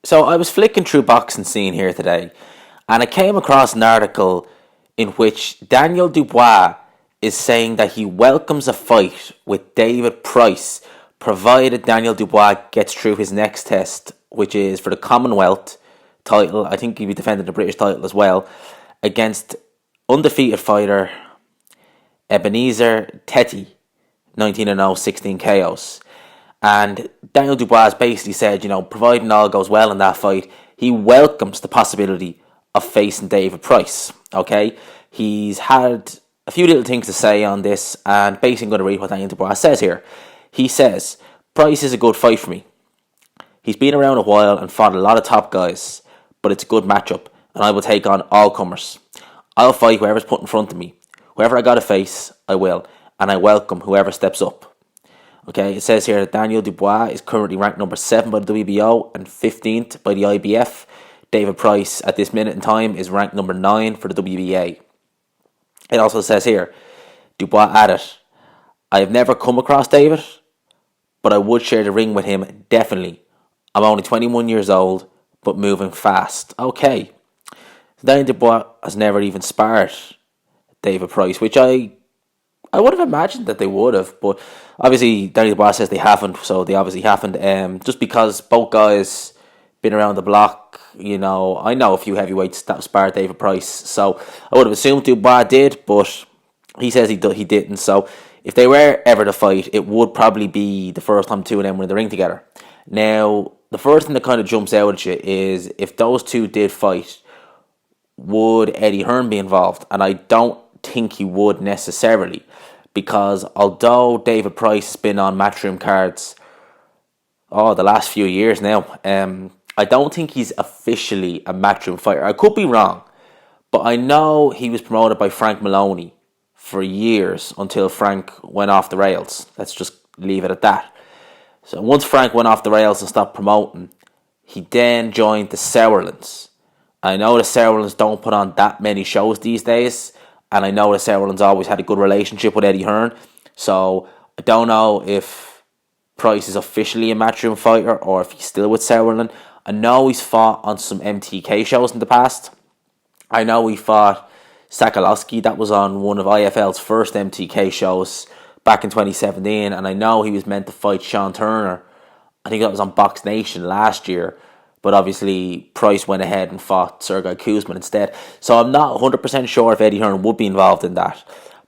So I was flicking through boxing scene here today, and I came across an article in which Daniel Dubois is saying that he welcomes a fight with David Price, provided Daniel Dubois gets through his next test, which is for the Commonwealth title. I think he'll be defending the British title as well, against undefeated fighter Ebenezer Teti, 19-0, 16 KOs. And Daniel Dubois basically said, providing all goes well in that fight, he welcomes the possibility of facing David Price. Okay, he's had a few little things to say on this, and basically I'm going to read what Daniel Dubois says here. He says, Price is a good fight for me. He's been around a while and fought a lot of top guys, but it's a good matchup, and I will take on all comers. I'll fight whoever's put in front of me. Whoever I got to face, I will, and I welcome whoever steps up. Okay, it says here that Daniel Dubois is currently ranked number 7 by the WBO and 15th by the IBF. David Price, at this minute in time, is ranked number 9 for the WBA. It also says here, Dubois added, I have never come across David, but I would share the ring with him, definitely. I'm only 21 years old, but moving fast. Okay. So Daniel Dubois has never even sparred David Price, which I would have imagined that they would have, but obviously Daniel Dubois says they haven't, so they obviously haven't. Just because both guys been around the block, I know a few heavyweights that sparred David Price, so I would have assumed Dubois did, but he says he didn't. So if they were ever to fight, it would probably be the first time two of them were in the ring together. Now, the first thing that kind of jumps out at you is if those two did fight, would Eddie Hearn be involved? And I don't think he would necessarily, because although David Price has been on matchroom cards the last few years now, I don't think he's officially a matchroom fighter. I could be wrong, but I know he was promoted by Frank Maloney for years until Frank went off the rails. Let's just leave it at that. So once Frank went off the rails and stopped promoting, he then joined the Sauerlands. I know the Sauerlands don't put on that many shows these days, and I know the Sauerlands always had a good relationship with Eddie Hearn, so I don't know if Price is officially a matchroom fighter or if he's still with Sauerland. I know he's fought on some MTK shows in the past. I know he fought Sakalowski, that was on one of IFL's first MTK shows back in 2017, and I know he was meant to fight Sean Turner. I think that was on Box Nation last year, but obviously Price went ahead and fought Sergei Kuzmin instead. So I'm not 100% sure if Eddie Hearn would be involved in that.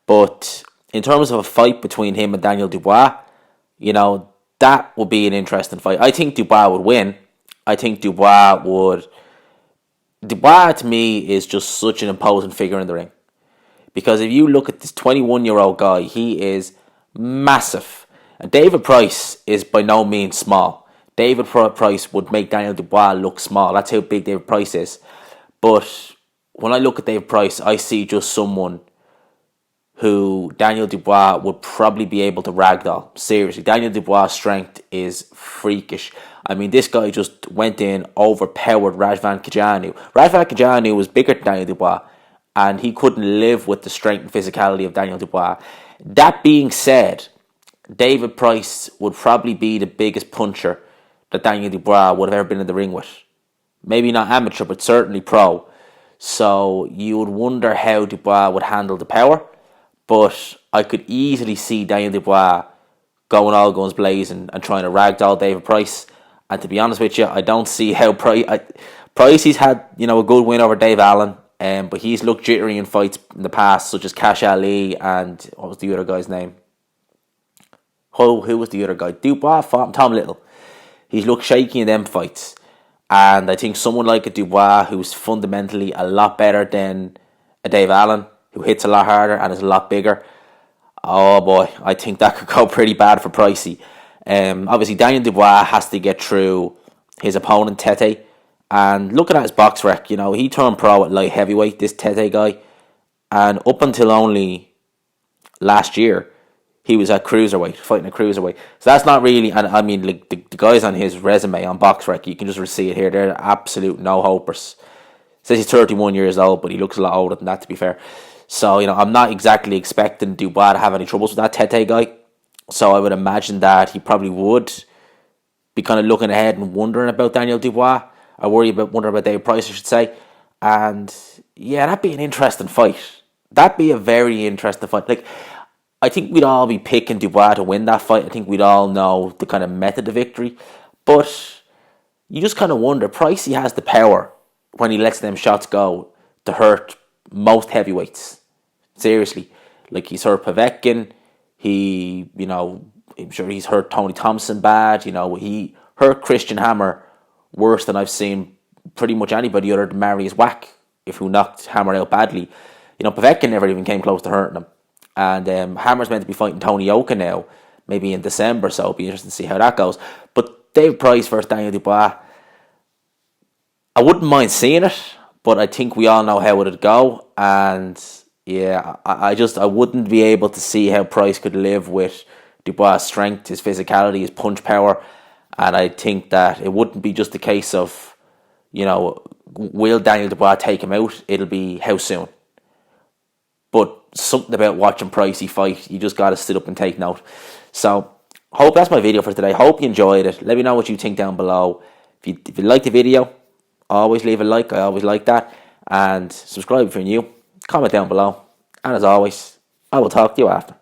But in terms of a fight between him and Daniel Dubois, that would be an interesting fight. I think Dubois would win. I think Dubois to me is just such an imposing figure in the ring. Because if you look at this 21-year-old guy, he is massive. And David Price is by no means small. David Price would make Daniel Dubois look small. That's how big David Price is. But when I look at David Price, I see just someone who Daniel Dubois would probably be able to ragdoll. Seriously, Daniel Dubois' strength is freakish. I mean, this guy just went in, overpowered Razvan Kajanu. Razvan Kajanu was bigger than Daniel Dubois, and he couldn't live with the strength and physicality of Daniel Dubois. That being said, David Price would probably be the biggest puncher that Daniel Dubois would have ever been in the ring with. Maybe not amateur, but certainly pro. So you would wonder how Dubois would handle the power. But I could easily see Daniel Dubois going all guns blazing and trying to ragdoll David Price. And to be honest with you, I don't see how Price he's had a good win over Dave Allen, but he's looked jittery in fights in the past, such as Cash Ali and what was the other guy's name? Who was the other guy? Dubois fought Tom Little. He's looked shaky in them fights. And I think someone like a Dubois, who's fundamentally a lot better than a Dave Allen, who hits a lot harder and is a lot bigger, oh boy, I think that could go pretty bad for Pricey. Obviously, Daniel Dubois has to get through his opponent, Tete. And looking at his box rec, he turned pro at light heavyweight, this Tete guy. And up until only last year, he was at cruiserweight, fighting at cruiserweight. So that's not really, and I mean, like the guys on his resume on BoxRec, you can just see it here, they're absolute no-hopers. Says he's 31 years old, but he looks a lot older than that, to be fair. So, I'm not exactly expecting Dubois to have any troubles with that Tete guy. So I would imagine that he probably would be kind of looking ahead and wondering about Daniel Dubois. I wonder about David Price, I should say. And yeah, that'd be an interesting fight. That'd be a very interesting fight. Like, I think we'd all be picking Dubois to win that fight. I think we'd all know the kind of method of victory. But you just kind of wonder, Pricey has the power when he lets them shots go to hurt most heavyweights. Seriously. Like, he's hurt Povetkin. I'm sure he's hurt Tony Thompson bad. He hurt Christian Hammer worse than I've seen pretty much anybody other than Marius Wack, who knocked Hammer out badly. Povetkin never even came close to hurting him. And Hammer's meant to be fighting Tony Oka now, maybe in December, so it'll be interesting to see how that goes. But David Price versus Daniel Dubois, I wouldn't mind seeing it, but I think we all know how it'd go. And yeah, I wouldn't be able to see how Price could live with Dubois' strength, his physicality, his punch power. And I think that it wouldn't be just a case of, will Daniel Dubois take him out? It'll be how soon. But something about watching Pricey fight, you just got to sit up and take note. So, hope that's my video for today. Hope you enjoyed it. Let me know what you think down below. If you like the video, always leave a like. I always like that. And subscribe if you're new. Comment down below. And as always, I will talk to you after.